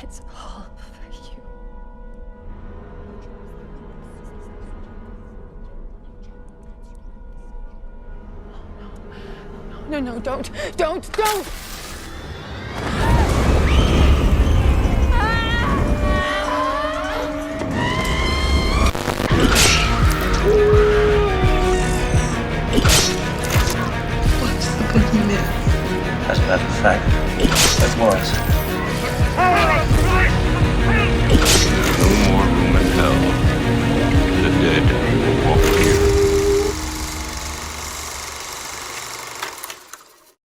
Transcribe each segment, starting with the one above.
It's all for you. Oh, no. No, don't. What's the boogeyman? As a matter of fact, that was. No more room in hell. The dead will walk here.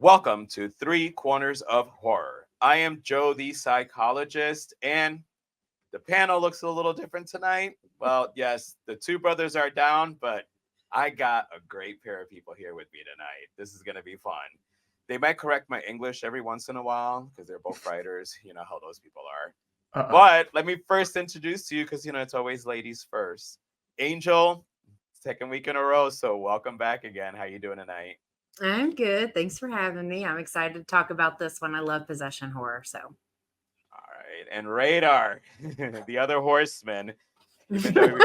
Welcome to Three Corners of Horror. I am Joe, the psychologist, and the panel looks a little different tonight. Well, yes, the two brothers are down, but I got a great pair of people here with me tonight. This is going to be fun. They might correct my English every once in a while because they're both writers. You know how those people are. But let me first introduce you because, it's always ladies first. Angel, second week in a row, so welcome back again. How you doing tonight? I'm good. Thanks for having me. I'm excited to talk about this one. I love possession horror. So, all right. And Radar, the other horseman, even though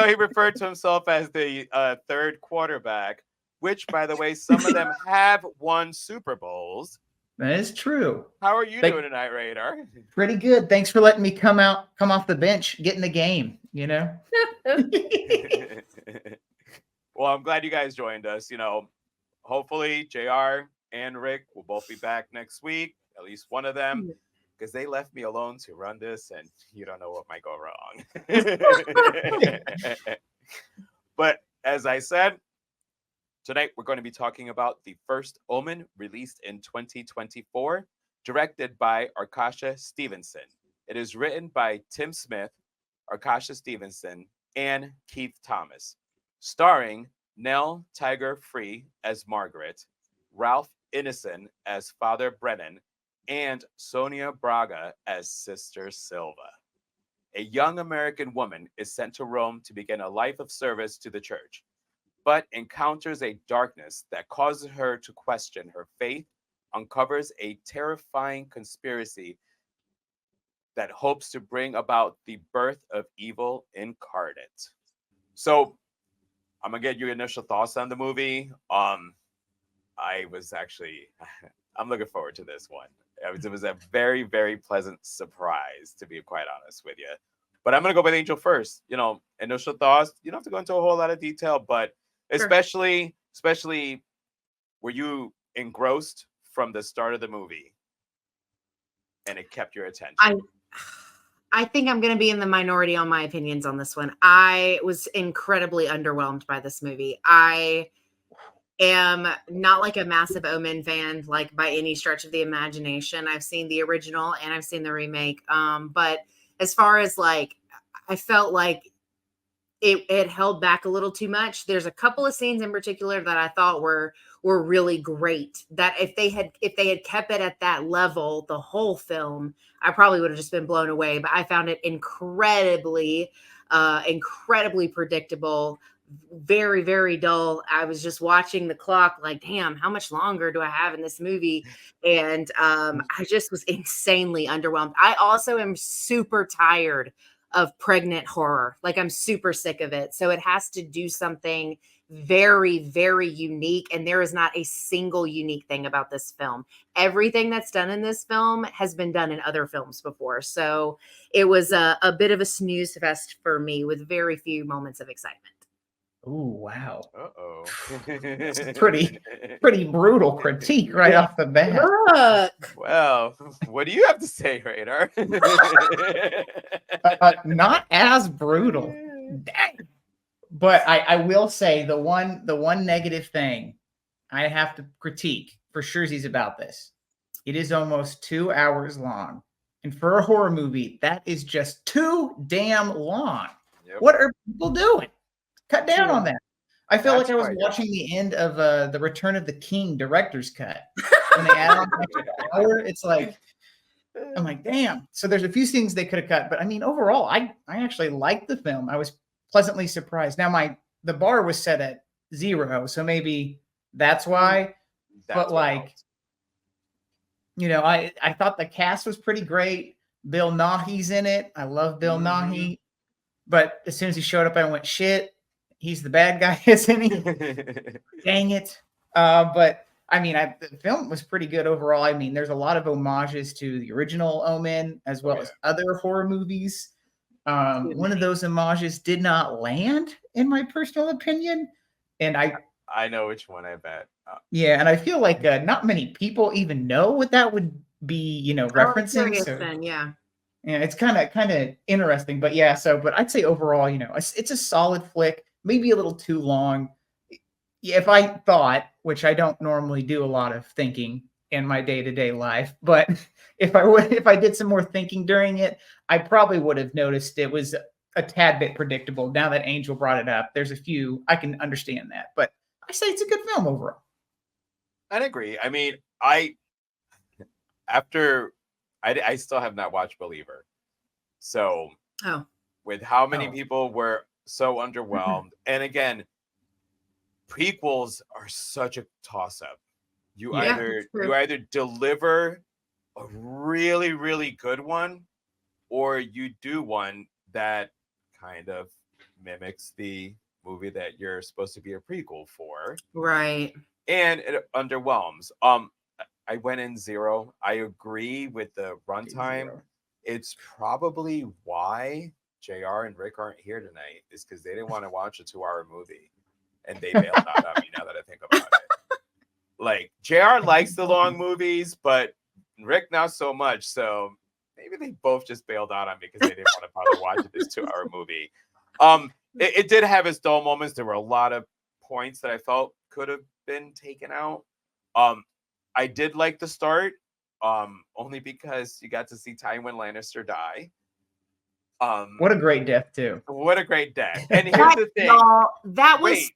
he referred to himself as the third quarterback, which, by the way, some of them have won Super Bowls. That is true. How are you doing tonight, Radar? Pretty good. Thanks for letting me come off the bench, get in the game, Well, I'm glad you guys joined us. Hopefully JR and Rick will both be back next week, at least one of them, because they left me alone to run this, and you don't know what might go wrong. But as I said, tonight we're going to be talking about The First Omen, released in 2024, directed by Arkasha Stevenson. It is written by Tim Smith, Arkasha Stevenson, and Keith Thomas, starring Nell Tiger Free as Margaret, Ralph Ineson as Father Brennan, and Sonia Braga as Sister Silva. A young American woman is sent to Rome to begin a life of service to the church, but encounters a darkness that causes her to question her faith, uncovers a terrifying conspiracy that hopes to bring about the birth of evil incarnate. So, I'm gonna get your initial thoughts on the movie. I'm looking forward to this one. It was a very, very pleasant surprise, to be quite honest with you. But I'm gonna go with Angel first. Initial thoughts. You don't have to go into a whole lot of detail, but especially were you engrossed from the start of the movie and it kept your attention? I think I'm going to be in the minority on my opinions on this one. I was incredibly underwhelmed by this movie. I am not like a massive Omen fan, like by any stretch of the imagination. I've seen the original and I've seen the remake. But as far as I felt like it held back a little too much. There's a couple of scenes in particular that I thought were really great, that if they had kept it at that level the whole film, I probably would have just been blown away. But I found it incredibly predictable, very, very dull. I was just watching the clock like, damn, how much longer do I have in this movie? And I just was insanely underwhelmed. I also am super tired of pregnant horror. I'm super sick of it. So it has to do something very, very unique. And there is not a single unique thing about this film. Everything that's done in this film has been done in other films before. So it was a bit of a snooze fest for me with very few moments of excitement. Oh, wow. Uh-oh. Pretty brutal critique right off the bat. Look. Well, what do you have to say, Radar? Not as brutal. Dang. But I will say the one negative thing I have to critique for surezies about this. It is almost 2 hours long. And for a horror movie, that is just too damn long. Yep. What are people doing? Cut down on that. I feel like I was watching the end of the Return of the King director's cut. When they add on an extra hour, it's like, I'm like, damn. So there's a few things they could have cut. But I mean, overall, I actually liked the film. I was pleasantly surprised. Now the bar was set at 0, so maybe that's why. But I thought the cast was pretty great. Bill Nighy's in it. I love Bill Nighy. But as soon as he showed up, I went, shit, he's the bad guy, isn't he? Dang it. But I mean, the film was pretty good overall. I mean, there's a lot of homages to the original Omen as well as other horror movies. One of those homages did not land, in my personal opinion. And I know which one, I bet. Yeah, and I feel like not many people even know what that would be, referencing. So, then, yeah. Yeah, it's kind of interesting, but yeah. But I'd say overall, it's a solid flick. Maybe a little too long. If I thought, which I don't normally do a lot of thinking in my day-to-day life, but if I did some more thinking during it, I probably would have noticed it was a tad bit predictable. Now that Angel brought it up, there's a few I can understand that, but I say it's a good film overall. I'd agree. I mean, I still have not watched Believer. So with how many people were so underwhelmed, and again, prequels are such a toss-up. You either deliver a really, really good one, or you do one that kind of mimics the movie that you're supposed to be a prequel for. Right. And it underwhelms. I went in 0. I agree with the runtime. It's probably why JR and Rick aren't here tonight, is because they didn't want to watch a 2-hour movie. And they bailed out on me now that I think about it. Like, JR likes the long movies, but Rick not so much. So maybe they both just bailed out on me because they didn't want to bother watching this 2-hour movie. It did have its dull moments. There were a lot of points that I felt could have been taken out. I did like the start, only because you got to see Tywin Lannister die. What a great death, too. What a great death. And here's the thing. That was...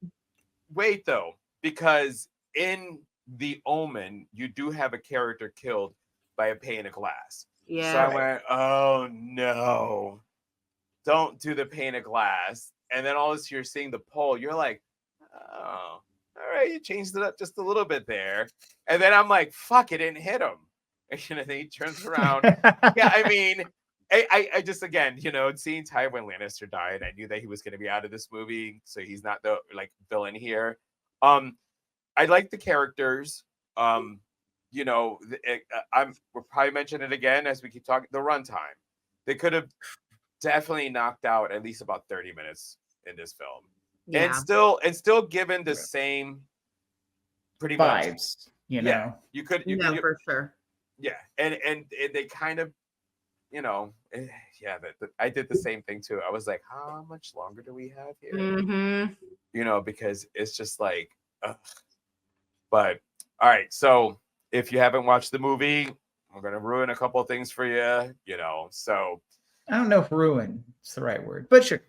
Wait, though, because in The Omen, you do have a character killed by a pane of glass. Yeah. So I went, oh, no. Don't do the pane of glass. And then all of a sudden you're seeing the pole. You're like, oh, all right, you changed it up just a little bit there. And then I'm like, fuck, it didn't hit him. And then he turns around. Yeah, I mean... I just, again, seeing Tywin Lannister die, and I knew that he was going to be out of this movie, so he's not the villain here. I like the characters. We'll probably mention it again as we keep talking. The runtime, they could have definitely knocked out at least about 30 minutes in this film, and still given the same pretty vibes. Yeah, you could for sure. Yeah, and they kind of. I did the same thing too. I was like, how much longer do we have here? Mm-hmm. Because it's just like, ugh. But all right, so if you haven't watched the movie, I'm gonna ruin a couple of things for you. So I don't know if ruin is the right word. Butcher.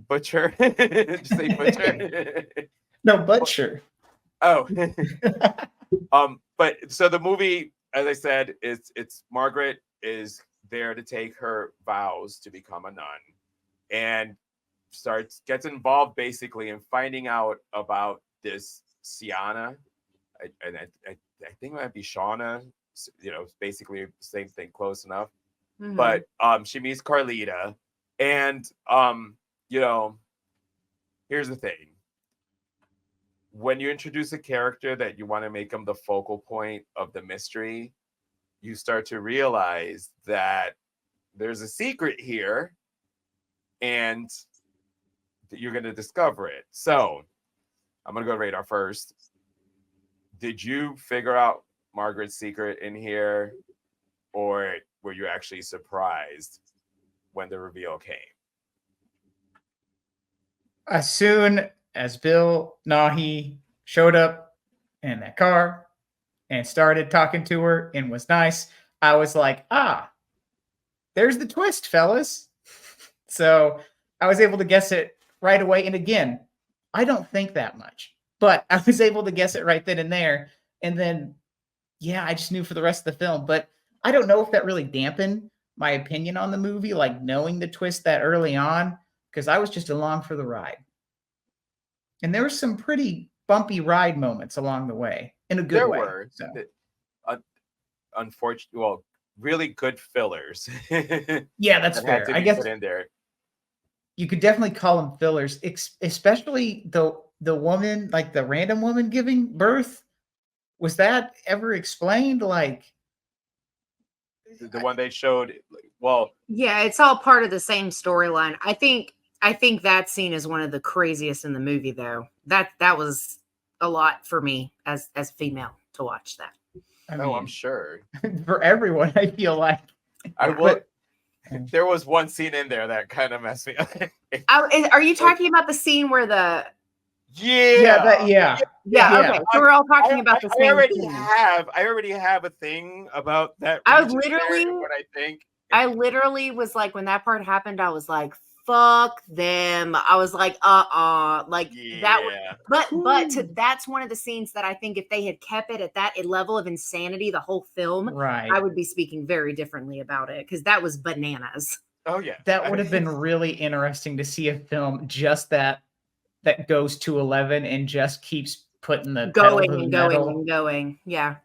Butcher. Did you say butcher? No, butcher. Oh. But so the movie, as I said, it's Margaret is there to take her vows to become a nun, and gets involved basically in finding out about this Sienna. I think it might be Shauna. Basically the same thing, close enough. Mm-hmm. But she meets Carlita, and here's the thing. When you introduce a character that you want to make them the focal point of the mystery, you start to realize that there's a secret here and that you're going to discover it. So I'm going to go radar first. Did you figure out Margaret's secret in here, or were you actually surprised when the reveal came? As soon as Bill Nighy showed up in that car and started talking to her and was nice, I was like, there's the twist, fellas. So I was able to guess it right away. And again, I don't think that much, but I was able to guess it right then and there. And then, I just knew for the rest of the film. But I don't know if that really dampened my opinion on the movie, like knowing the twist that early on, because I was just along for the ride. And there were some pretty bumpy ride moments along the way in a good way. Unfortunately, well, really good fillers. Yeah, that's that had fair. to I be guess put in there. you could definitely call them fillers, especially the woman, like the random woman giving birth. Was that ever explained? Like, The one they showed, well, Yeah, it's all part of the same storyline. I think that scene is one of the craziest in the movie, though. That was a lot for me as a female to watch that. I I'm mean, sure. for everyone, I feel like. I Yeah, will. but- There was one scene in there that kind of messed me up. Are you talking about the scene where the? Yeah. Yeah. Okay. So we're all talking about the I same already scene. have a thing about that. I was region there literally- and what I think. I literally was like, when that part happened, I was like, fuck them. I was like, like that. That's one of the scenes that I think if they had kept it at that level of insanity, the whole film, Right. I would be speaking very differently about it because that was bananas. Oh yeah, That would have been really interesting to see a film just that goes to 11 and just keeps putting the pedal Going to the and metal. going and going. Yeah.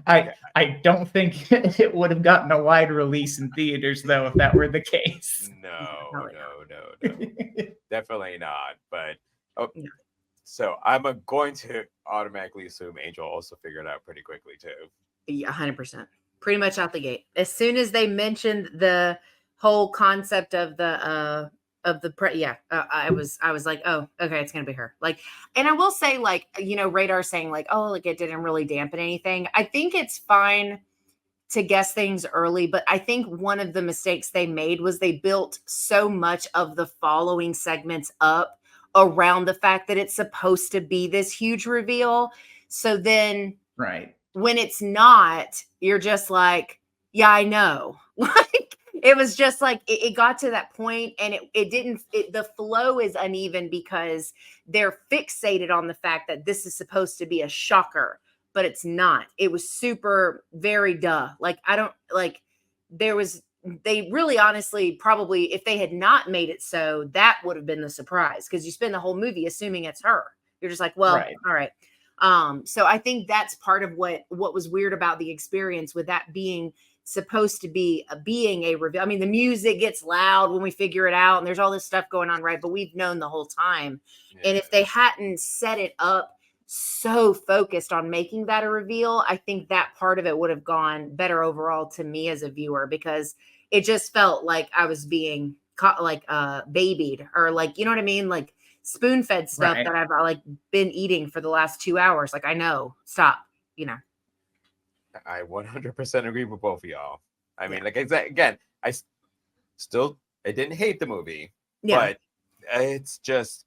I don't think it would have gotten a wide release in theaters though if that were the case. no, definitely not. But so I'm going to automatically assume Angel also figured it out pretty quickly too. Yeah, 100%. Pretty much out the gate. As soon as they mentioned the whole concept of I was like, oh, okay, it's gonna be her. Like, and I will say, like, Radar saying like, oh, like it didn't really dampen anything. I think it's fine to guess things early, but I think one of the mistakes they made was they built so much of the following segments up around the fact that it's supposed to be this huge reveal. So then, Right. when it's not, you're just like, yeah, I know. Like, it was just like, it got to that point and the flow is uneven because they're fixated on the fact that this is supposed to be a shocker, but it's not. It was super, very duh. Like, they really honestly, probably if they had not made it so, that would have been the surprise because you spend the whole movie assuming it's her. You're just like, well, Right. all right. So I think that's part of what was weird about the experience with that being supposed to be being a reveal. I mean, the music gets loud when we figure it out and there's all this stuff going on, right? But we've known the whole time. Yeah. And if they hadn't set it up so focused on making that a reveal, I think that part of it would have gone better overall to me as a viewer because it just felt like I was being caught, like babied or like, you know what I mean? Like spoon-fed stuff Right. that I've like been eating for the last 2 hours. Like, I know, stop, I 100% agree with both of y'all. I mean, like again, I didn't hate the movie, but it's just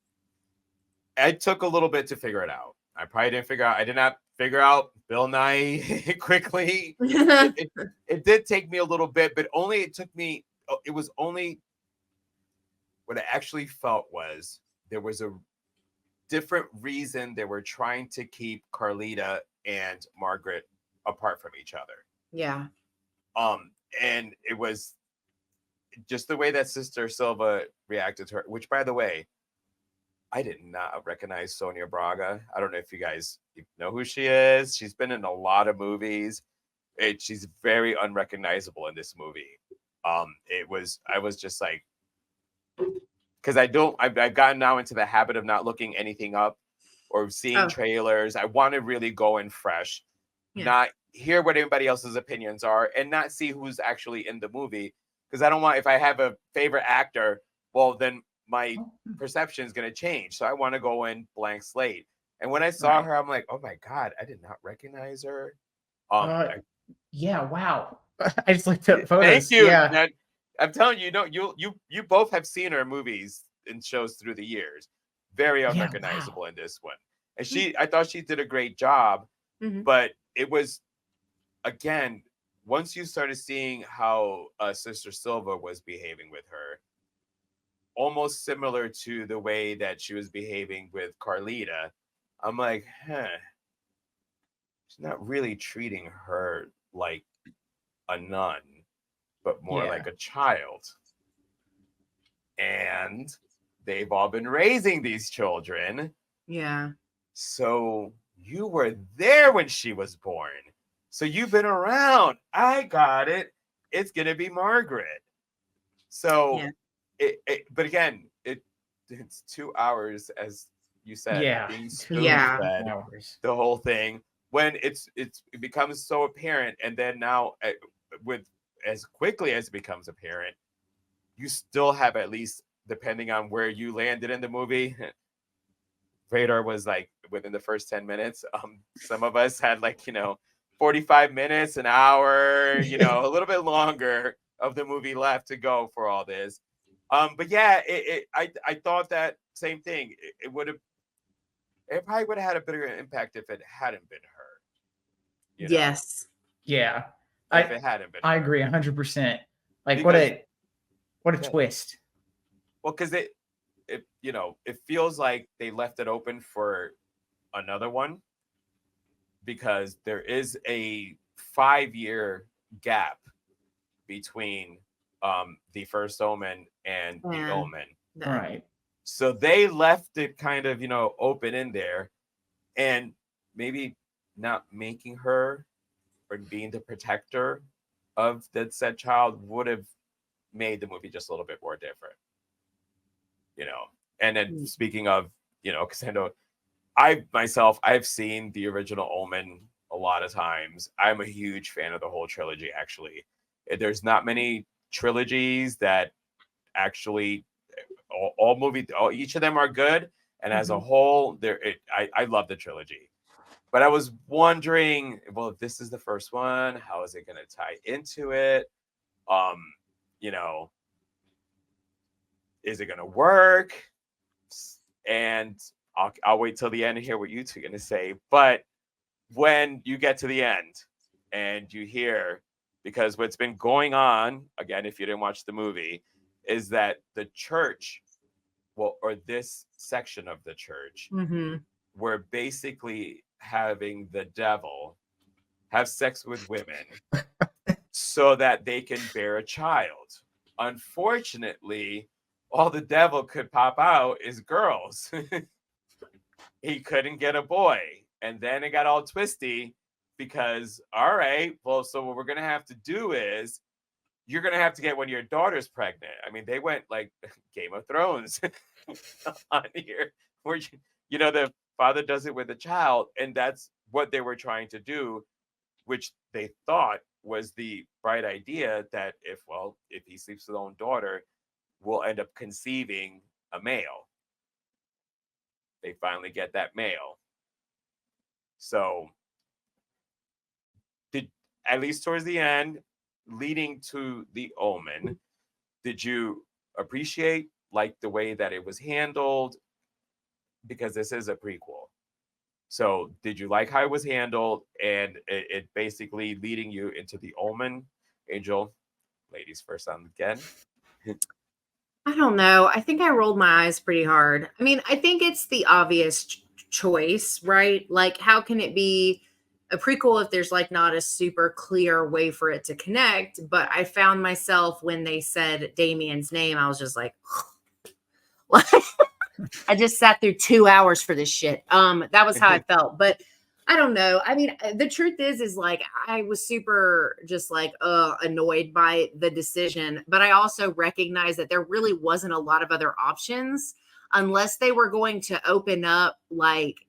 I took a little bit to figure it out. I did not figure out Bill Nye quickly. It did take me a little bit, but it was only what I actually felt was there was a different reason they were trying to keep Carlita and Margaret apart from each other. Yeah. And it was just the way that Sister Silva reacted to her, which, by the way, I did not recognize Sonia Braga. I don't know if you guys know who she is. She's been in a lot of movies. She's very unrecognizable in this movie. I was just like, because I've gotten now into the habit of not looking anything up or seeing trailers. I want to really go in fresh, not hear what everybody else's opinions are, and not see who's actually in the movie. Because I don't want, if I have a favorite actor, well, then my perception is going to change. So I want to go in blank slate. And when I saw her, I'm like, oh my God, I did not recognize her. Yeah, wow. I just looked up photos. Thank you. Yeah. Man. I'm telling you, you both have seen her movies and shows through the years. Very unrecognizable in this one. And I thought she did a great job, but it was, again, once you started seeing how Sister Silva was behaving with her, almost similar to the way that she was behaving with Carlita, I'm like, she's not really treating her like a nun, but more like a child. And they've all been raising these children. Yeah. So you were there when she was born. So you've been around. I got it. It's gonna be Margaret. So but again, it's 2 hours, as you said, being spoon-fed the whole thing. When it becomes so apparent, and then now with as quickly as it becomes apparent, you still have, at least depending on where you landed in the movie, Radar was like within the first 10 minutes. Some of us had 45 minutes, an hour, a little bit longer of the movie left to go for all this. But yeah, I thought that same thing. It probably would have had a bigger impact if it hadn't been her. Yes. Yeah. If it hadn't been. I agree 100%. Like, because, what a twist. Well, because it feels like they left it open for another one, because there is a 5-year gap between the First Omen and the Omen. Right. So they left it kind of, open in there, and maybe not making her or being the protector of that said child would have made the movie just a little bit more different. And then speaking of, because I know I've seen the original Omen a lot of times. I'm a huge fan of the whole trilogy, actually. There's not many trilogies that actually each of them are good, and as a whole, I love the trilogy. But I was wondering, well, if this is the first one, how is it going to tie into it? Is it going to work? And I'll wait till the end to hear what you two are going to say. But when you get to the end and you hear, because what's been going on, again, if you didn't watch the movie, is that the church, or this section of the church, were basically having the devil have sex with women so that they can bear a child. Unfortunately, all the devil could pop out is girls. He couldn't get a boy. And then it got all twisty because, all right, well, so what we're going to have to do is you're going to have to get one of your daughters pregnant. I mean, they went like Game of Thrones on here, where, the father does it with a child. And that's what they were trying to do, which they thought was the bright idea, that if he sleeps with his own daughter, we'll end up conceiving a male. They finally get that male. So, at least towards the end, leading to the Omen, did you appreciate the way that it was handled? Because this is a prequel. So did you like how it was handled, and it basically leading you into the Omen? Angel, ladies first on again. I don't know. I think I rolled my eyes pretty hard. I mean, I think it's the obvious choice, right? Like, how can it be a prequel if there's not a super clear way for it to connect? But I found myself, when they said Damien's name, I was just like, I just sat through 2 hours for this shit. That was how I felt. But I don't know. I mean, the truth is I was super just annoyed by the decision, but I also recognize that there really wasn't a lot of other options, unless they were going to open up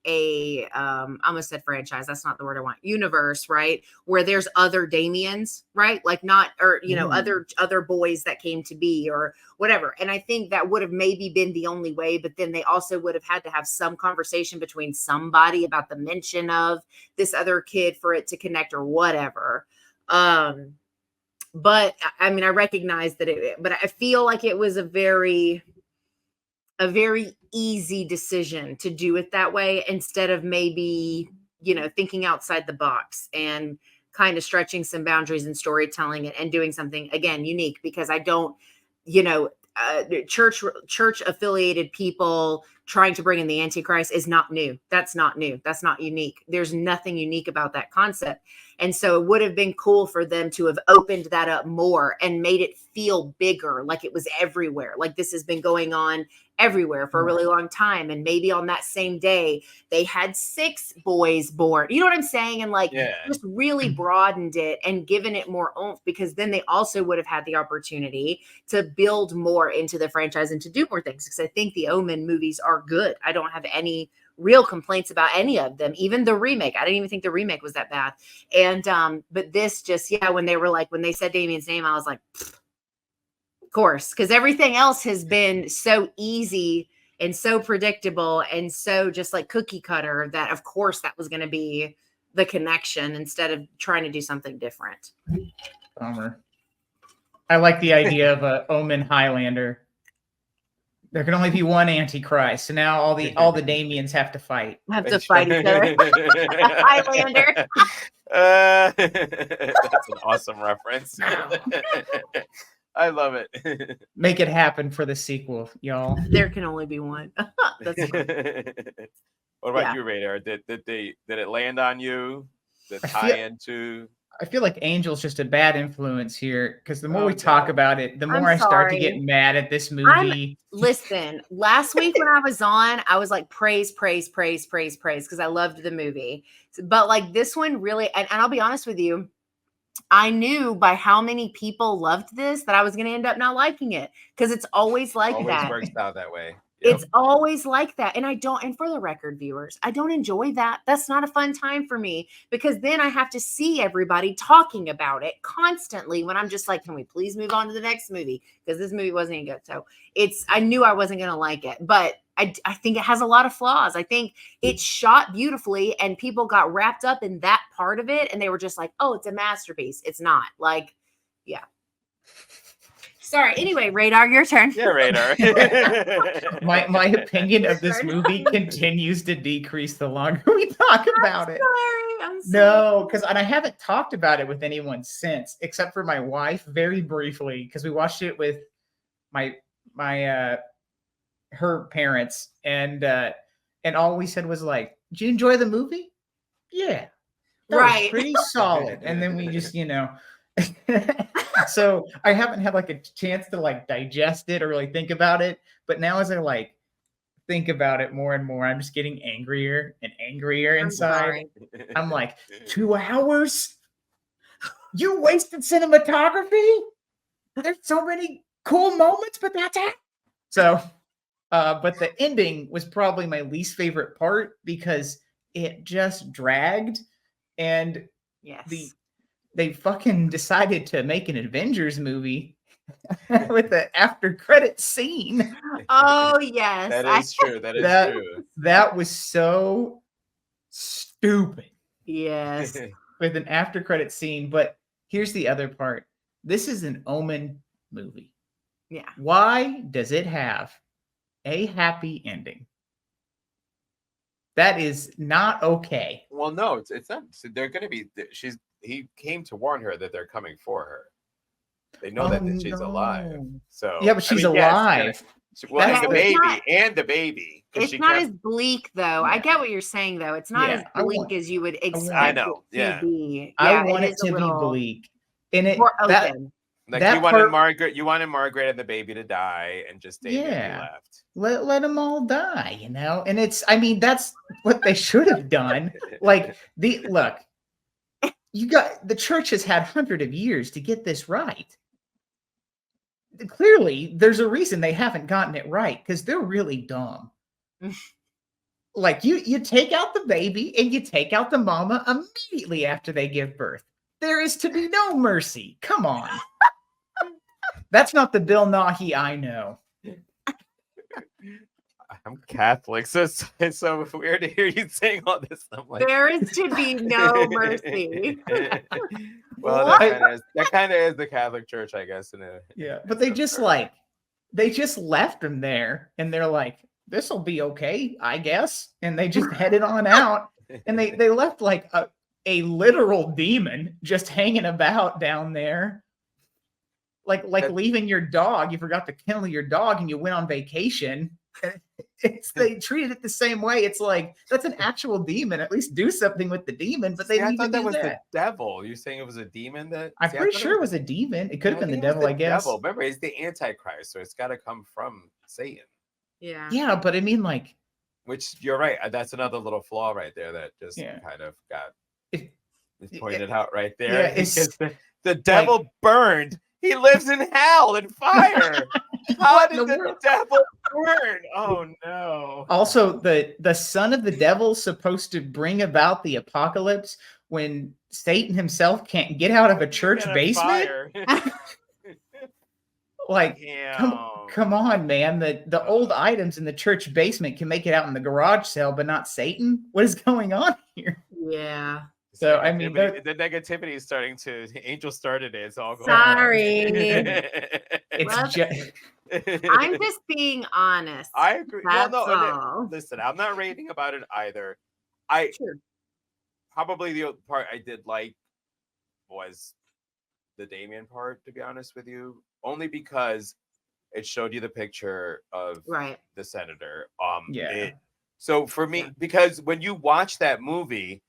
a, I almost said franchise. That's not the word I want. Universe, right? Where there's other Damiens, right? Other boys that came to be or whatever. And I think that would have maybe been the only way, but then they also would have had to have some conversation between somebody about the mention of this other kid for it to connect or whatever. But I mean, I recognize that but I feel like it was a very easy decision to do it that way, instead of maybe, thinking outside the box and kind of stretching some boundaries in storytelling and doing something, again, unique, because I don't, church affiliated people trying to bring in the Antichrist is not new. That's not new. That's not unique. There's nothing unique about that concept. And so it would have been cool for them to have opened that up more and made it feel bigger, like it was everywhere. Like this has been going on everywhere for a really long time. And maybe on that same day, they had 6 boys born. You know what I'm saying? And like, just really broadened it and given it more oomph, because then they also would have had the opportunity to build more into the franchise and to do more things. Because I think the Omen movies are good. I don't have any real complaints about any of them, even the remake. I didn't even think the remake was that bad. And but this just, when they said Damien's name, I was like, of course, because everything else has been so easy and so predictable and so just like cookie cutter that of course that was going to be the connection instead of trying to do something different. Bummer. I like the idea of a Omen Highlander. There can only be one Antichrist, so now all the Damiens have to fight. Have to fight each other. Highlander. That's an awesome reference. I love it. Make it happen for the sequel, y'all. There can only be one. That's cool. What about you, Radar? Did it land on you? The tie-into? I feel like Angel's just a bad influence here, because the more we talk about it, the more I start to get mad at this movie. Listen, last week when I was on, I was like, praise, because I loved the movie. But like this one really, and I'll be honest with you, I knew by how many people loved this that I was going to end up not liking it, because it's always like that. Always works out that way. Yep. It's always like that. And and for the record, viewers, I don't enjoy that. That's not a fun time for me, because then I have to see everybody talking about it constantly when I'm just like, can we please move on to the next movie? Because this movie wasn't any good. So I knew I wasn't going to like it, but I think it has a lot of flaws. I think it's shot beautifully and people got wrapped up in that part of it. And they were just like, oh, it's a masterpiece. It's not. Like, yeah. Sorry. Anyway, Radar, your turn. Yeah, Radar. my opinion of this movie continues to decrease the longer we talk about it. I'm sorry. No, because I haven't talked about it with anyone since, except for my wife, very briefly, because we watched it with her parents, and all we said was like, "Did you enjoy the movie?" Yeah, that was pretty solid. And then we just, so I haven't had like a chance to like digest it or really think about it. But now as I like think about it more and more, I'm just getting angrier and angrier inside. I'm like, 2 hours? You wasted cinematography? There's so many cool moments, but that's it. So, but the ending was probably my least favorite part, because it just dragged, and they fucking decided to make an Avengers movie with the after credit scene. Oh yes, that is true. That is true. That was so stupid. Yes, with an after credit scene. But here's the other part. This is an Omen movie. Yeah. Why does it have a happy ending? That is not okay. Well, no, it's not. So they're going to be. He came to warn her that they're coming for her. They know that she's alive. So yeah, but she's alive. Yes. Well, and the baby. It's not as bleak, though. I get what you're saying, though. It's not as bleak as you would expect. I know. It to be. I want it to be bleak. And it more open. Like you wanted Margaret and the baby to die, and just Damien left. Let them all die, and that's what they should have done. Like look, the church has had hundreds of years to get this right. Clearly, there's a reason they haven't gotten it right, because they're really dumb. Like you take out the baby and you take out the mama immediately after they give birth. There is to be no mercy. Come on. That's not the Bill Nighy I know. I'm Catholic, so it's so weird to hear you saying all this. I'm like, there is to be no mercy. Well, that kind of is the Catholic Church, I guess. But they just left him there, and they're like, "This will be okay, I guess," and they just headed on out, and they left like a literal demon just hanging about down there. Like leaving your dog. You forgot to kennel your dog and you went on vacation. They treated it the same way. It's like, that's an actual demon. At least do something with the demon. But they didn't thought that was the devil. You're saying it was a demon? I'm pretty sure it was a demon. It could have been the devil, I guess. Remember, it's the Antichrist, so it's got to come from Satan. Yeah. Yeah, but I mean, like, Which you're right. That's another little flaw right there that just Yeah. kind of got it, pointed out right there. yeah, it's Because the devil burned. He lives in hell and fire. How What did in the the world? devil burn? Oh no. also the son of the devil's supposed to bring about the apocalypse when Satan himself can't get out of a church Get a basement. fire. Like, Damn. come on, man. The old items in the church basement can make it out in the garage sale, but not Satan. What is going on here? Yeah. So I mean, the negativity is starting to. Angel started it. It's all going. Sorry. it's Well, just I'm just being honest. I agree. That's Well, no, all. listen, I'm not rating about it either. I Sure. probably the part I did like was the Damien part, to be honest with you, only because it showed you the picture of Right. the senator. Yeah. So for me, Yeah. because when you watch that movie,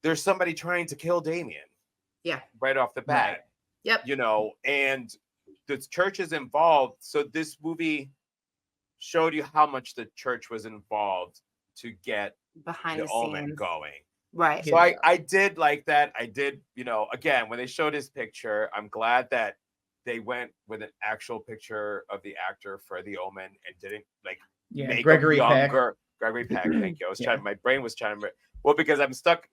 there's somebody trying to kill Damien. Yeah. Right off the bat. Right. Yep. You know, and the church is involved. So this movie showed you how much the church was involved to get Behind the the Omen scenes. going. Right. So I did like that. I did, you know, again, when they showed his picture, I'm glad that they went with an actual picture of the actor for the Omen and didn't like make Gregory him Peck. younger. Gregory Peck, thank you. I was Yeah. trying, my brain was trying to, well, because I'm stuck.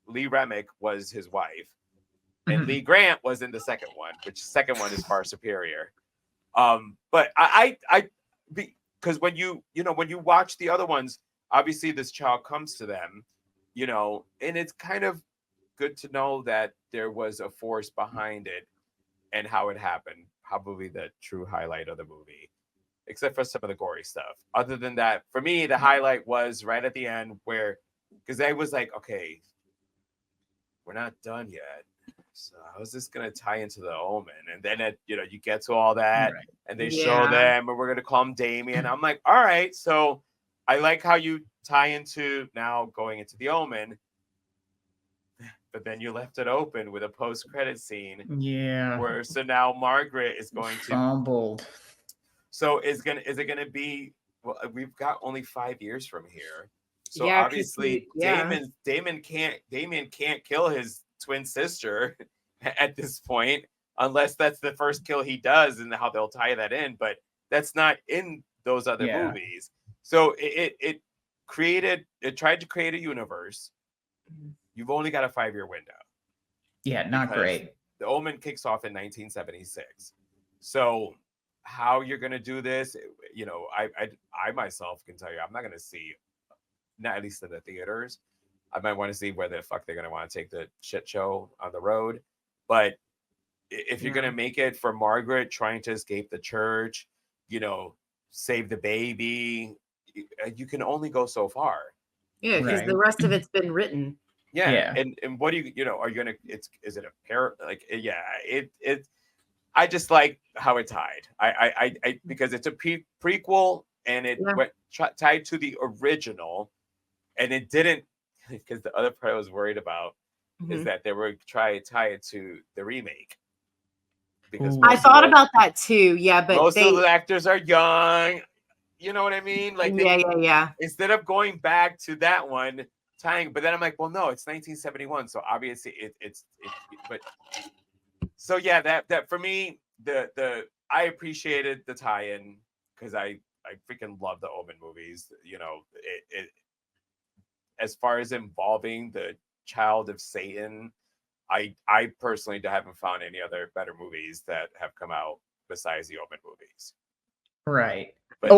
Lee Remick was his wife, and Lee Grant was in the second one, which second one is far superior. But I because when you watch the other ones, obviously this child comes to them, you know, and it's kind of good to know that there was a force behind it and how it happened. Probably the true highlight of the movie, except for some of the gory stuff. Other than that, for me, the highlight was right at the end where, because I was like, okay, we're not done yet. So how is this going to tie into the Omen? And then you get to all that, Right. and they show them, and we're going to call him Damien. I'm like, all right. So I like how you tie into now going into the Omen, but then you left it open with a post-credit scene. Yeah. Where so now Margaret is going to fumbled. So is it gonna be? Well, we've got only 5 years from here. So Yeah, 'cause obviously Damien can't kill his twin sister at this point, unless that's the first kill he does and how they'll tie that in. But that's not in those other movies. So it tried to create a universe. You've only got a 5-year window. Yeah, not great. The Omen kicks off in 1976. So how you're gonna do this, you know, I myself can tell you, I'm not gonna see, not at least in the theaters. I might want to see where the fuck they're gonna want to take the shit show on the road. But if you're gonna make it for Margaret trying to escape the church, you know, save the baby, you can only go so far. Yeah, because the rest of it's been written. Yeah. And what do are you gonna? Is it a pair? Like, yeah, it. I just like how it tied. I because it's a prequel and it went tied to the original, and it didn't, because the other part I was worried about is that they were trying to tie it to the remake. Because I thought about that too. Yeah, but most of the actors are young. You know what I mean? Like, yeah. Instead of going back to that one. But then I'm like, well, no, it's 1971, so obviously it's but so yeah, that for me, the I appreciated the tie-in because I freaking love the Omen movies. You know, it as far as involving the child of Satan, I personally haven't found any other better movies that have come out besides the Omen movies. Right. But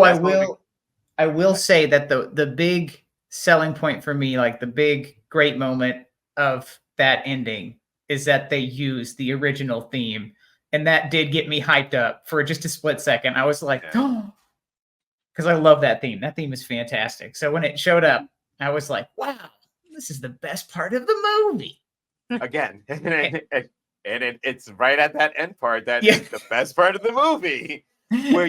I will say that the big selling point for me, like the big great moment of that ending, is that they used the original theme, and that did get me hyped up for just a split second. I was like, oh, because I love that theme. That theme is fantastic. So when it showed up, I was like, wow, this is the best part of the movie. Again, and it's right at that end part that is the best part of the movie. where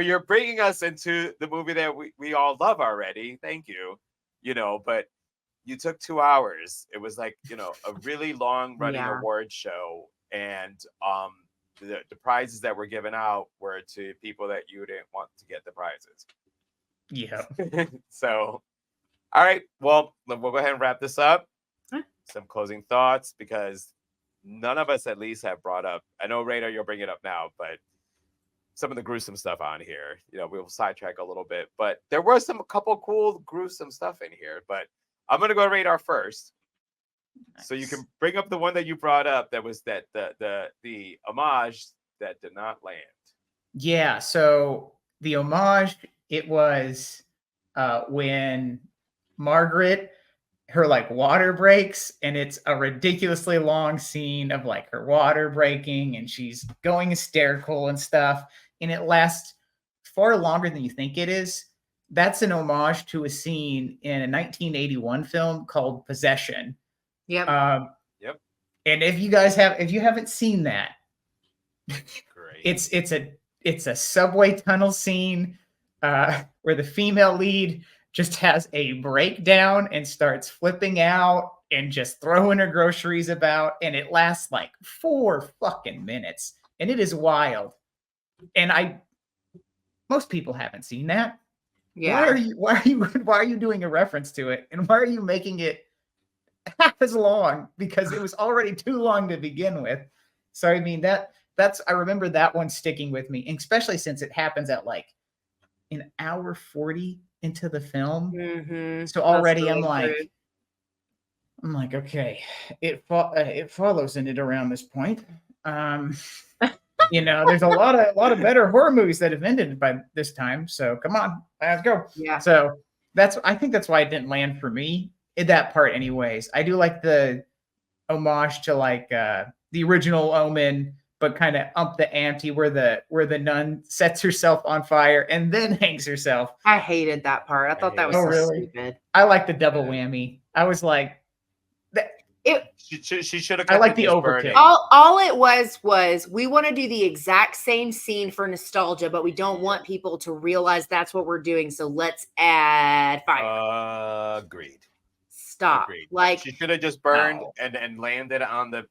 you're bringing us into the movie that we all love already. Thank you. You know, but you took 2 hours. It was like, you know, a really long running award show. And the prizes that were given out were to people that you didn't want to get the prizes. Yeah. So, all right. Well, we'll go ahead and wrap this up. Huh? Some closing thoughts, because none of us at least have brought up. I know Radar, you'll bring it up now, but some of the gruesome stuff on here, we'll sidetrack a little bit. But there was a couple cool gruesome stuff in here. But I'm gonna go Radar first. Nice. So you can bring up the one that you brought up. That was the homage that did not land. Yeah. So the homage, it was when Margaret, her water breaks, and it's a ridiculously long scene of her water breaking, and she's going hysterical and stuff, and it lasts far longer than you think it is. That's an homage to a scene in a 1981 film called Possession. Yep. Yep. And if you haven't seen that, great. It's a subway tunnel scene where the female lead just has a breakdown and starts flipping out and just throwing her groceries about, and it lasts 4 fucking minutes, and it is wild. And most people haven't seen that. Yeah. Why are you doing a reference to it, and why are you making it half as long? Because it was already too long to begin with. So I mean I remember that one sticking with me, and especially since it happens at an hour 40 into the film. Mm-hmm. So already I'm like, okay, it follows in it around this point. There's a lot of better horror movies that have ended by this time. So come on, let's go. Yeah. So I think that's why it didn't land for me in that part anyways. I do like the homage to the original Omen, but kind of up the ante where the nun sets herself on fire and then hangs herself. I hated that part. I thought that was really stupid. I like the double whammy. I was like, she should have. I like the overkill. All it was we want to do the exact same scene for nostalgia, but we don't want people to realize that's what we're doing. So let's add fire. Agreed. Stop. Agreed. She should have just burned and landed on the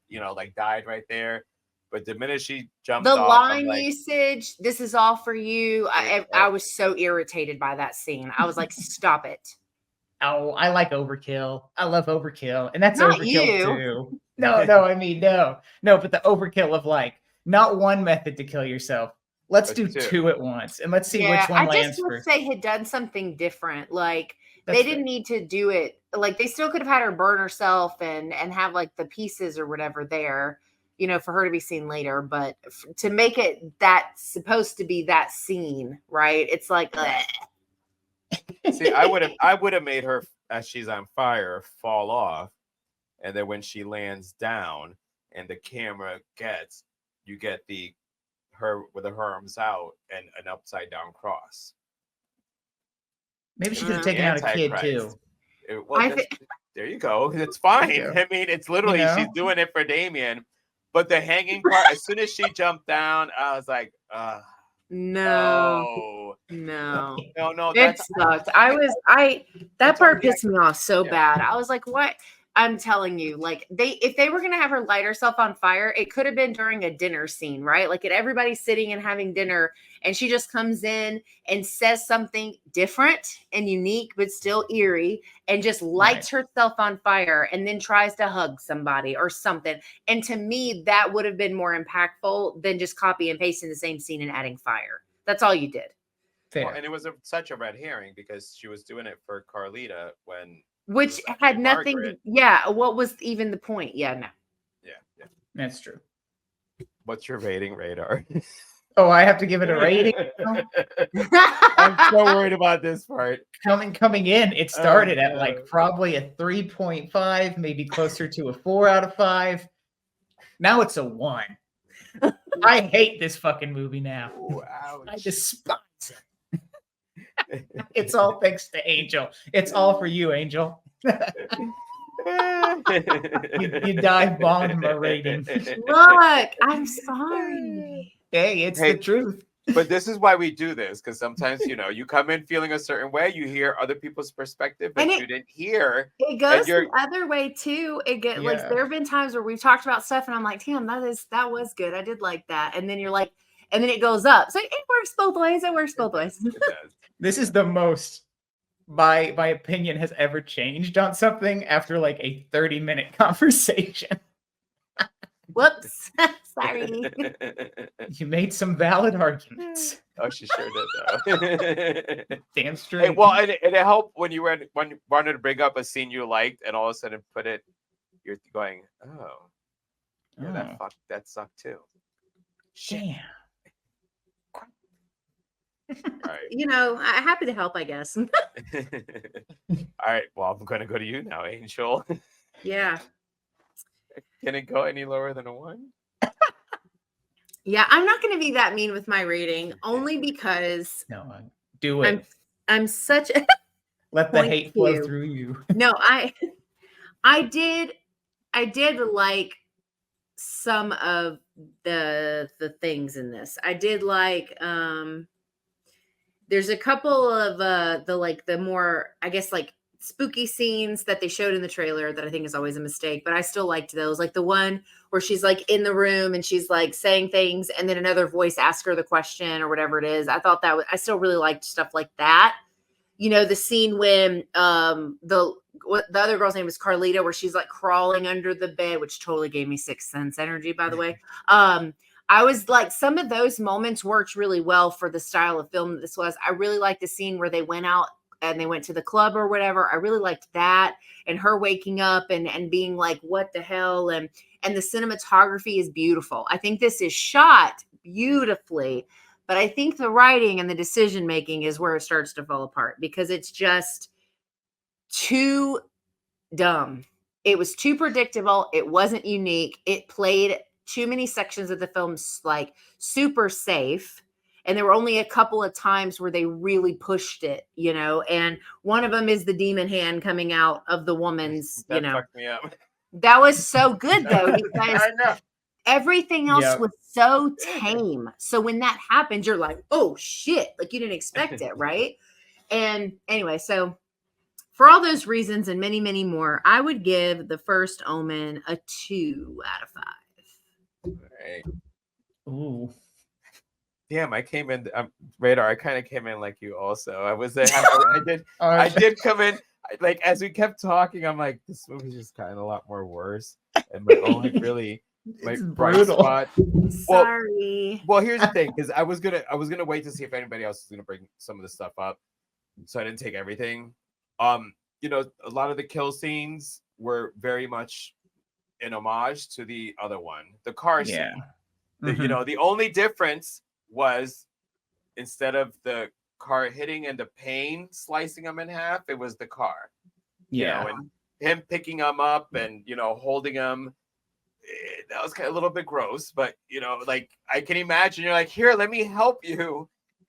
died right there. But the minute she jumped the off, line usage, this is all for you. I was so irritated by that scene. I was like, stop it. Oh, I like overkill. I love overkill. And that's Not overkill you. too. No, I mean, no, but the overkill of not one method to kill yourself. Let's do two at once. And let's see which one lands first. I just wish they had done something different. They didn't need to do it. They still could have had her burn herself and have the pieces or whatever there, for her to be seen later. But to make it supposed to be that scene, right? It's See, I would have made her, as she's on fire, fall off, and then when she lands down and the camera you get her with her arms out and an upside down cross. Maybe she could have taken out a kid too. There you go. It's fine. I mean, it's literally she's doing it for Damien, but the hanging part. As soon as she jumped down, I was like, No. That sucked. That part pissed me off so bad. I was like, what? I'm telling you, if they were going to have her light herself on fire, it could have been during a dinner scene, right? Everybody's sitting and having dinner, and she just comes in and says something different and unique, but still eerie, and just lights herself on fire and then tries to hug somebody or something. And to me, that would have been more impactful than just copy and pasting the same scene and adding fire. That's all you did. Fair. Well, and it was such a red herring because she was doing it for Carlita which had nothing. What was even the point? No. Yeah. That's true. What's your rating, Radar? Oh, I have to give it a rating. I'm so worried about this part. Coming in, it started at probably a 3.5, maybe closer to a 4 out of 5. Now it's a 1. I hate this fucking movie now. Wow. I despise it. It's all thanks to Angel. It's all for you, Angel. you dive bombed my rating. Look, I'm sorry. Hey, it's the truth. But this is why we do this, because sometimes, you know, you come in feeling a certain way, you hear other people's perspective that you didn't hear. It goes the other way too. Like there have been times where we've talked about stuff and I'm like, damn, that was good. I did like that. And then you're like, and then it goes up. So it works both ways. It works both ways. It does. This is the most my opinion has ever changed on something after like a 30-minute conversation. Whoops. Sorry. You made some valid arguments. Oh, she sure did, though. Damn straight. Hey, well, and it helped when you wanted to bring up a scene you liked, and all of a sudden put it. You're going, oh, yeah, that sucked too. Damn. All right. You know, I'm happy to help, I guess. All right. Well, I'm going to go to you now, Angel. Yeah. Can it go any lower than a 1? Yeah, I'm not going to be that mean with my rating, only because do it. I'm such a let the hate flow through you. No, I did like some of the things in this. I did like there's a couple of the more, I guess, like spooky scenes that they showed in the trailer that I think is always a mistake, but I still liked those. Like the one where she's like in the room and she's like saying things and then another voice asks her the question or whatever it is. I thought I still really liked stuff like that. You know, the scene when the other girl's name is Carlita, where she's like crawling under the bed, which totally gave me Sixth Sense energy, by the way. I was like, some of those moments worked really well for the style of film that this was. I really liked the scene where they went out and they went to the club or whatever. I really liked that, and her waking up and being like, what the hell? And the cinematography is beautiful. I think this is shot beautifully, but I think the writing and the decision making is where it starts to fall apart, because it's just too dumb. It was too predictable. It wasn't unique. It played too many sections of the film like super safe. And there were only a couple of times where they really pushed it, you know, and one of them is the demon hand coming out of the woman's, that fucked me up. That was so good though, because I know. Everything else was so tame. So when that happens, you're like, oh shit, like you didn't expect it, right? And anyway, so for all those reasons and many, many more, I would give The First Omen a 2 out of 5. Right. Ooh. Damn, I came in Radar. I kind of came in like you also. I did come in like as we kept talking. I'm like, this movie's just kind of a lot more worse. And my only really my bright spot. Sorry. Well, here's the thing, because I was gonna wait to see if anybody else was gonna bring some of the stuff up, so I didn't take everything. You know, a lot of the kill scenes were very much an homage to the other one, the car scene. You know, the only difference was instead of the car hitting and the pain slicing him in half, it was the car. You know, and him picking him up and, you know, holding him. That was kind of a little bit gross, but, you know, like I can imagine you're like, here, let me help you.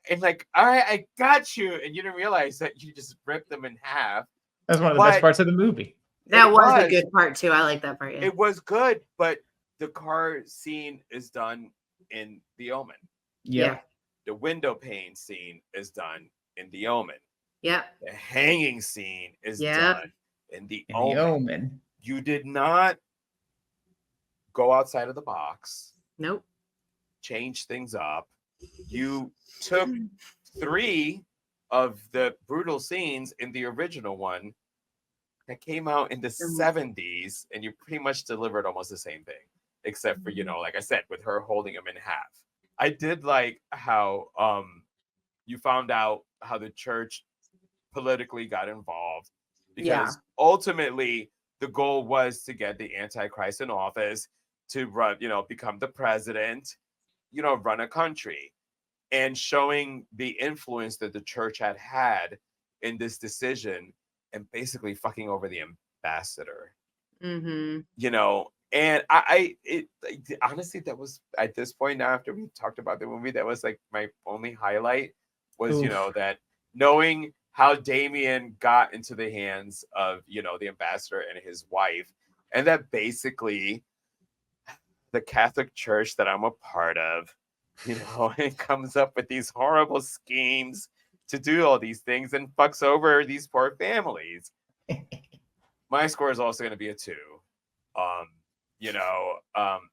And like, all right, I got you. And you didn't realize that you just ripped them in half. That's one of the best parts of the movie. That was a good part too. I like that part. Yeah. It was good, but the car scene is done in The Omen. Yeah. The window pane scene is done in The Omen. Yeah. The hanging scene is done in The Omen. You did not go outside of the box. Nope. Change things up. You took 3 of the brutal scenes in the original one that came out in the 70s, and you pretty much delivered almost the same thing, except for, you know, like I said, with her holding him in half. I did like how you found out how the church politically got involved, because ultimately the goal was to get the Antichrist in office to run, you know, become the president, you know, run a country, and showing the influence that the church had in this decision and basically fucking over the ambassador. You know, and honestly, that was at this point now, after we talked about the movie, that was like my only highlight was, you know, that knowing how Damien got into the hands of, you know, the ambassador and his wife, and that basically the Catholic Church that I'm a part of you know, and comes up with these horrible schemes to do all these things and fucks over these poor families. My score is also going to be a 2.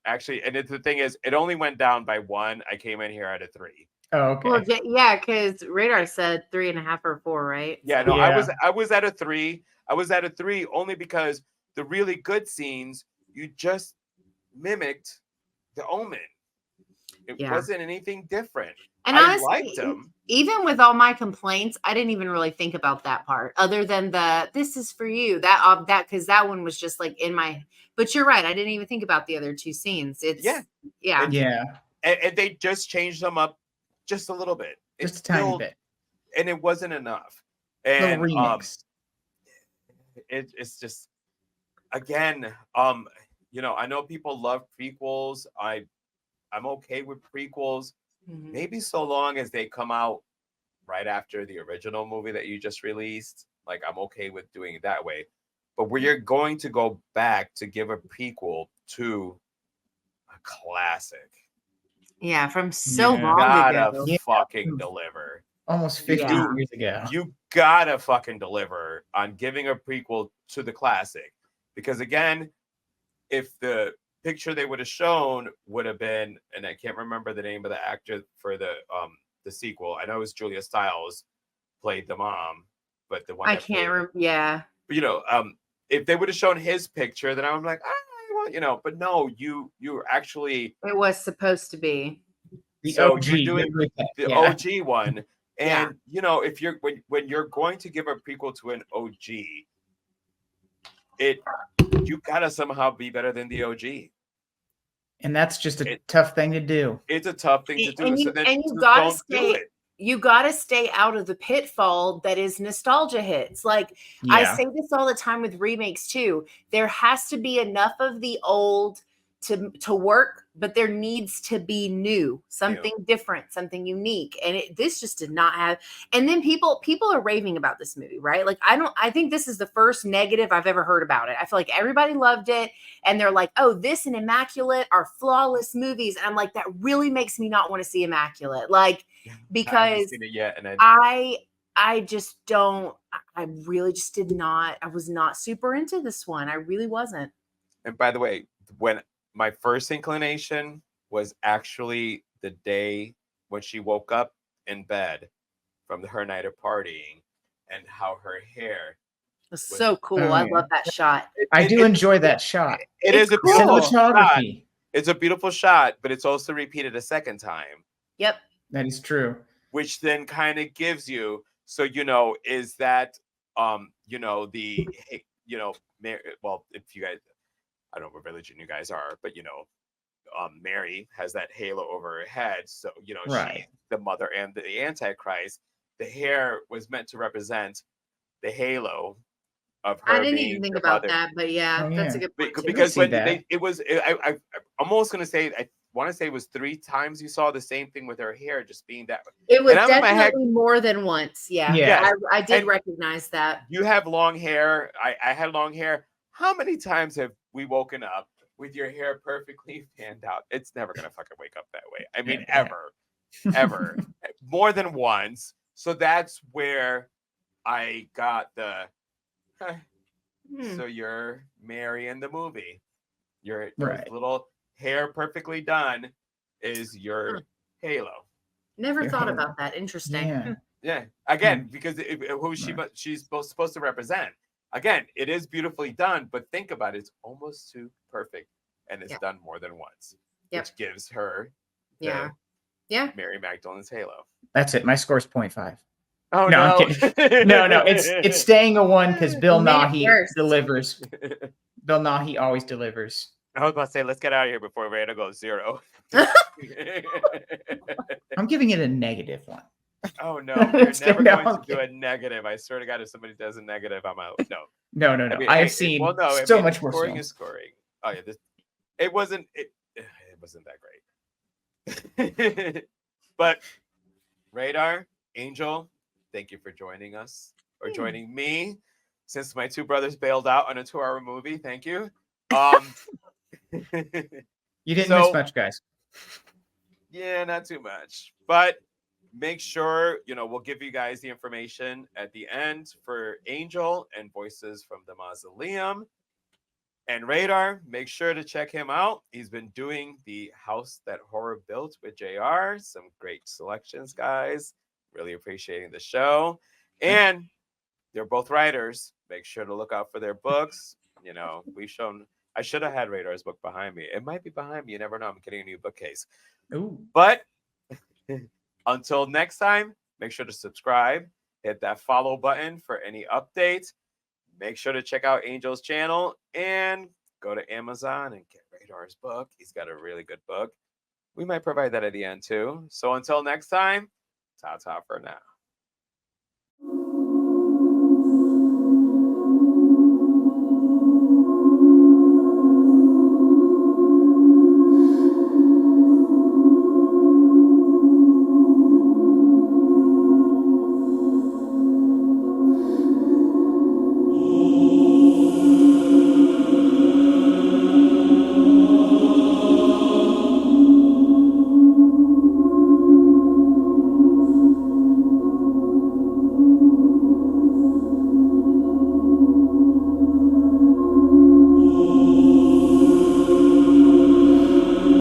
Actually, and the thing is, it only went down by 1. I came in here at a 3. Oh, okay. Well, yeah, because Radar said 3.5 or 4, right? Yeah, no, Yeah. I was at a 3. I was at a 3 only because the really good scenes you just mimicked the Omen. It wasn't anything different. And I honestly, liked them. Even with all my complaints, I didn't even really think about that part, other than "this is for you." That because that one was just like in my. But you're right. I didn't even think about the other 2 scenes. It's Yeah. And they just changed them up just a little bit. Just a tiny bit. And it wasn't enough. Little And remix. It's just, again, I know people love prequels. I'm okay with prequels, maybe so long as they come out right after the original movie that you just released. Like, I'm okay with doing it that way. But where you're going to go back to give a prequel to a classic, from so Yeah. long gotta ago. fucking deliver. Almost 50 Yeah. years ago. You gotta fucking deliver on giving a prequel to the classic. Because again, if the picture they would have shown would have been, and I can't remember the name of the actor for the sequel. I know it was Julia Stiles played the mom, but the one I that can't played- remember. Yeah. But, if they would have shown his picture, then I'm like, but no, you actually It was supposed to be. The so OG. you're doing the OG one. And if you're when you're going to give a prequel to an OG, you gotta somehow be better than the OG. And that's just a tough thing to do. It's a tough thing to do. And so then you gotta don't do it. You gotta stay out of the pitfall that is nostalgia hits. Like I say this all the time with remakes too. There has to be enough of the old to work, but there needs to be new, something different, something unique. And this just did not have. And then people are raving about this movie, right? Like I think this is the first negative I've ever heard about it. I feel like everybody loved it, and they're like, "Oh, this and Immaculate are flawless movies," and I'm like, that really makes me not want to see Immaculate, like because I haven't seen it yet, and I just don't. I really just did not. I was not super into this one. I really wasn't. And by the way, when my first inclination was actually the day when she woke up in bed from her night of partying, and how her hair was so cool. I love that shot. I do enjoy that shot. It is a cool. beautiful shot. Cinematography. It's a beautiful shot, but it's also repeated a second time. Yep. That is true. Which then kind of gives you, so is that well, if you guys, I don't know what religion you guys are, but Mary has that halo over her head, so Right. she's the mother and the Antichrist. The hair was meant to represent the halo of her. I didn't even think about that, but that's a good point too. Because see when that. I'm almost gonna say, I want to say it was 3 times you saw the same thing with her hair just being that. It was And I'm in my head- definitely more than once. Yeah. Yeah. I did And- recognize that. You have long hair. I had long hair. How many times have we woken up with your hair perfectly fanned out? It's never gonna fucking wake up that way. I mean, ever, more than once. So that's where I got the. So you're Mary in the movie. Your Right. little hair perfectly done is your halo. Never Your thought hair. about that. Interesting. Yeah. Yeah. Again, because who she's supposed to represent. Again, it is beautifully done, but think about it, it's almost too perfect, and it's done more than once, which gives her Yeah. Mary Magdalene's halo. That's it. My score's 0.5. Oh No, I'm kidding. No, it's staying a 1 because Bill You made it Nighy worse. delivers. Bill Nighy always delivers. I was about to say, let's get out of here before Rada goes 0. I'm giving it a -1. Oh no, we're never No, going to do a negative. I swear to God, if somebody does a negative, I'm out. No. No. I have seen so much more scoring films. is scoring. Oh yeah, it wasn't that great. But Radar, Angel, thank you for joining us or joining me. Since my 2 brothers bailed out on a 2-hour movie, thank you. You didn't miss much, guys. Yeah, not too much. But make sure, we'll give you guys the information at the end for Angel and Voices from the Mausoleum. And Radar, make sure to check him out. He's been doing the House That Horror Built with JR. Some great selections, guys. Really appreciating the show. And they're both writers. Make sure to look out for their books. I should have had Radar's book behind me. It might be behind me. You never know. I'm getting a new bookcase. Ooh. But until next time, make sure to subscribe. Hit that follow button for any updates. Make sure to check out Angel's channel and go to Amazon and get Radar's book. He's got a really good book. We might provide that at the end too. So until next time, ta-ta for now.